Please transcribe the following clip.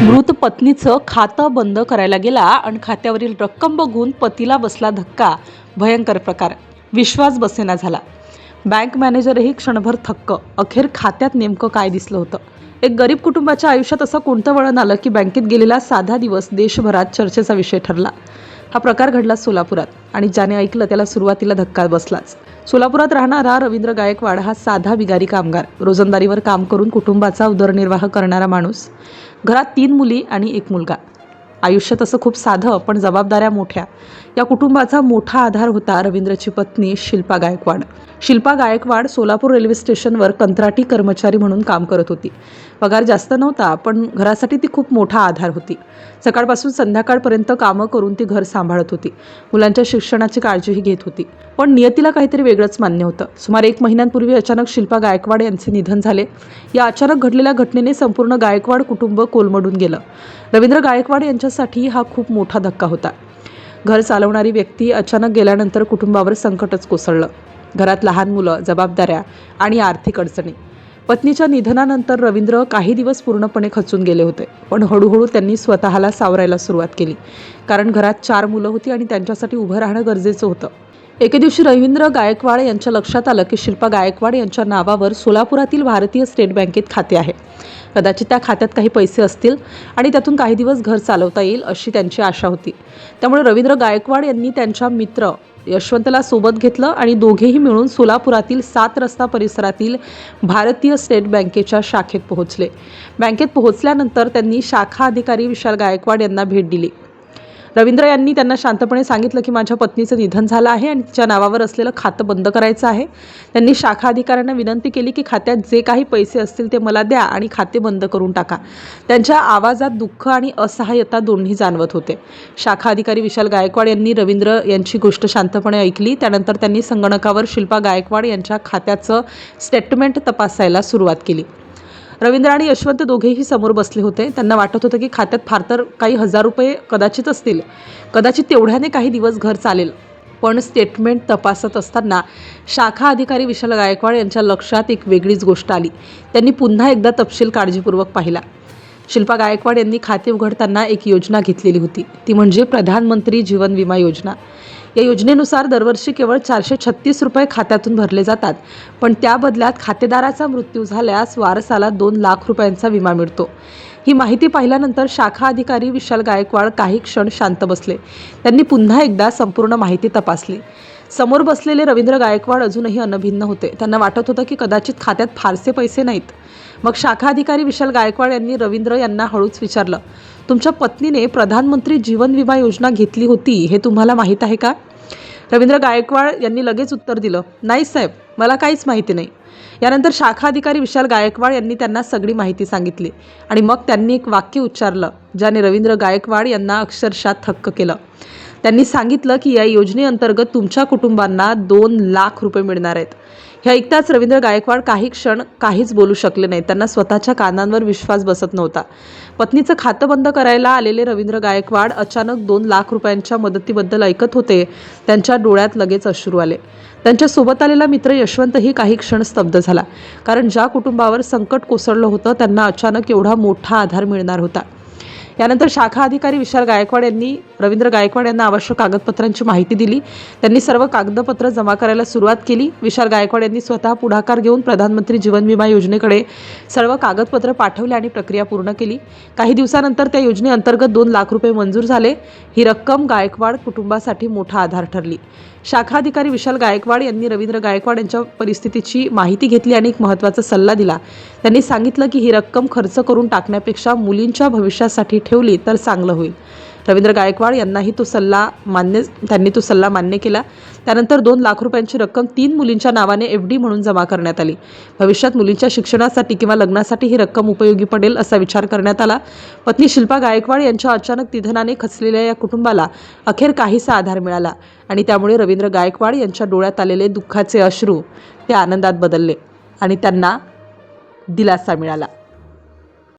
मृत पत्नीचं खातं बंद करायला गेला आणि खात्यावरील रक्कम बघून पतीला बसला धक्का. भयंकर प्रकार. विश्वास बसेना झाला. बँक मॅनेजरही क्षणभर थक्क. अखेर खात्यात नेमकं काय दिसलं होतं? एक गरीब कुटुंबाच्या आयुष्यात असं कोणतं वळण आलं की बँकेत गेलेला साधा दिवस देशभरात चर्चेचा विषय ठरला. हा प्रकार घडला सोलापुरात आणि ज्याने ऐकलं त्याला सुरुवातीला धक्का बसलाच. सोलापुरात राहणारा रवींद्र गायकवाड हा साधा बिगारी कामगार, रोजंदारीवर काम करून कुटुंबाचा उदरनिर्वाह करणारा माणूस. घरात 3 मुली आणि 1 मुलगा. आयुष्य तसं खूप साधं पण जबाबदाऱ्या मोठ्या. या कुटुंबाचा मोठा आधार होता रवींद्रची पत्नी शिल्पा गायकवाड. शिल्पा गायकवाड सोलापूर रेल्वे स्टेशनवर कंत्राटी कर्मचारी म्हणून काम करत होती. पगार जास्त नव्हता पण घरासाठी ती खूप मोठा आधार होती. सकाळपासून संध्याकाळपर्यंत कामं करून ती घर सांभाळत होती. मुलांच्या शिक्षणाची काळजीही घेत होती. पण नियतीला काहीतरी वेगळंच मान्य होतं. सुमारे 1 महिन्यांपूर्वी अचानक शिल्पा गायकवाड यांचे निधन झाले. या अचानक घडलेल्या घटनेने संपूर्ण गायकवाड कुटुंब कोलमडून गेलं. रवींद्र गायकवाड यांच्यासाठी हा खूप मोठा धक्का होता. घर चालवणारी व्यक्ती अचानक गेल्यानंतर कुटुंबावर संकटच कोसळलं. घरात लहान मुलं, जबाबदाऱ्या आणि आर्थिक अडचणी. पत्नीच्या निधनानंतर रवींद्र काही दिवस पूर्णपणे खचून गेले होते. पण हळूहळू त्यांनी स्वतःला सावरायला सुरुवात केली. कारण घरात 4 मुलं होती आणि त्यांच्यासाठी उभं राहणं गरजेचं होतं. एके दिवशी रवींद्र गायकवाड यांच्या लक्षात आलं की शिल्पा गायकवाड यांच्या नावावर सोलापुरातील भारतीय स्टेट बँकेत खाते आहे. कदाचित त्या खात्यात काही पैसे असतील आणि त्यातून काही दिवस घर चालवता येईल अशी त्यांची आशा होती. त्यामुळे रवींद्र गायकवाड यांनी त्यांच्या मित्र यशवंतला सोबत घेतलं आणि दोघेही मिळून सोलापुरातील 7 रस्ता परिसरातील भारतीय स्टेट बँकेच्या शाखेत पोहोचले. बँकेत पोहोचल्यानंतर त्यांनी शाखा अधिकारी विशाल गायकवाड यांना भेट दिली. रवींद्र यांनी त्यांना शांतपणे सांगितलं की माझ्या पत्नीचं निधन झालं आहे आणि तिच्या नावावर असलेलं खातं बंद करायचं आहे. त्यांनी शाखा अधिकाऱ्यांना विनंती केली की खात्यात जे काही पैसे असतील ते मला द्या आणि खाते बंद करून टाका. त्यांच्या आवाजात दुःख आणि असहाय्यता दोन्ही जाणवत होते. शाखा अधिकारी विशाल गायकवाड यांनी रवींद्र यांची गोष्ट शांतपणे ऐकली. त्यानंतर त्यांनी संगणकावर शिल्पा गायकवाड यांच्या खात्याचं स्टेटमेंट तपासायला सुरुवात केली. रवींद्र आणि यशवंत दोघेही समोर बसले होते. त्यांना वाटत होतं की खात्यात फार तर काही हजार रुपये कदाचित असतील. कदाचित तेवढ्याने काही दिवस घर चालेल. पण स्टेटमेंट तपासत असताना शाखा अधिकारी विशाल गायकवाड यांच्या लक्षात एक वेगळीच गोष्ट आली. त्यांनी पुन्हा एकदा तपशील काळजीपूर्वक पाहिला. शिल्पा गायकवाड यांनी खाते उघडताना एक योजना घेतलेली होती. ती म्हणजे प्रधानमंत्री जीवन विमा योजना. या योजनेनुसार दरवर्षी केवळ 436 रुपये खात्यातून भरले जातात. पण त्या बदल्यात खातेदाराचा मृत्यू झाल्यास वारसाला 2 लाख रुपयांचा विमा मिळतो. ही माहिती पाहिल्यानंतर शाखा अधिकारी विशाल गायकवाड काही क्षण शांत बसले. त्यांनी पुन्हा एकदा संपूर्ण माहिती तपासली. समोर बसलेले रवींद्र गायकवाड अजूनही अनभिन्न होते. त्यांना वाटत होतं की कदाचित खात्यात फारसे पैसे नाहीत. मग शाखा अधिकारी विशाल गायकवाड यांनी रवींद्र यांना हळूच विचारलं, तुमच्या पत्नीने प्रधानमंत्री जीवन विमा योजना घेतली होती हे तुम्हाला माहीत आहे का? रवींद्र गायकवाड यांनी लगेच उत्तर दिलं, नाही साहेब, मला काहीच माहिती नाही. यानंतर शाखा अधिकारी विशाल गायकवाड यांनी त्यांना सगळी माहिती सांगितली आणि मग त्यांनी एक वाक्य उच्चारलं ज्याने रवींद्र गायकवाड यांना अक्षरशः थक्क केलं. त्यांनी सांगितलं की या योजनेअंतर्गत तुमच्या कुटुंबांना 2 लाख रुपये मिळणार आहेत. हे ऐकताच रवींद्र गायकवाड काही क्षण काहीच बोलू शकले नाहीत. त्यांना स्वतःच्या कानांवर विश्वास बसत नव्हता. पत्नीचं खातं बंद करायला आलेले रवींद्र गायकवाड अचानक 2 लाख रुपयांच्या मदतीबद्दल ऐकत होते. त्यांच्या डोळ्यात लगेच अश्रू आले. त्यांच्या सोबत आलेला मित्र यशवंतही काही क्षण स्तब्ध झाला. कारण ज्या कुटुंबावर संकट कोसळलं होतं त्यांना अचानक एवढा मोठा आधार मिळणार होता. यानंतर शाखा अधिकारी विशाल गायकवाड यांनी रवींद्र गायकवाड यांना आवश्यक कागदपत्रांची माहिती दिली. त्यांनी सर्व कागदपत्र जमा करायला सुरुवात केली. विशाल गायकवाड यांनी स्वतः पुढाकार घेऊन प्रधानमंत्री जीवन विमा योजनेकडे सर्व कागदपत्र पाठवले आणि प्रक्रिया पूर्ण केली. काही दिवसानंतर त्या योजनेअंतर्गत 2 लाख रुपये मंजूर झाले. ही रक्कम गायकवाड कुटुंबासाठी मोठा आधार ठरली. शाखा अधिकारी विशाल गायकवाड यांनी रवींद्र गायकवाड यांच्या परिस्थितीची माहिती घेतली आणि एक महत्त्वाचा सल्ला दिला. त्यांनी सांगितलं की ही रक्कम खर्च करून टाकण्यापेक्षा मुलींच्या भविष्यासाठी ठेवली तर चांगलं होईल. रवींद्र गायकवाड यांनाही तो सल्ला मान्य केला. त्यानंतर 2 लाख रुपयांची रक्कम 3 मुलींच्या नावाने FD म्हणून जमा करण्यात आली. भविष्यात मुलींच्या शिक्षणासाठी किंवा लग्नासाठी ही रक्कम उपयोगी पडेल असा विचार करण्यात आला. पत्नी शिल्पा गायकवाड यांच्या अचानक निधनाने खचलेल्या या कुटुंबाला अखेर काहीसा आधार मिळाला आणि त्यामुळे रवींद्र गायकवाड यांच्या डोळ्यात आलेले दुःखाचे अश्रू ते आनंदात बदलले आणि त्यांना दिलासा मिळाला.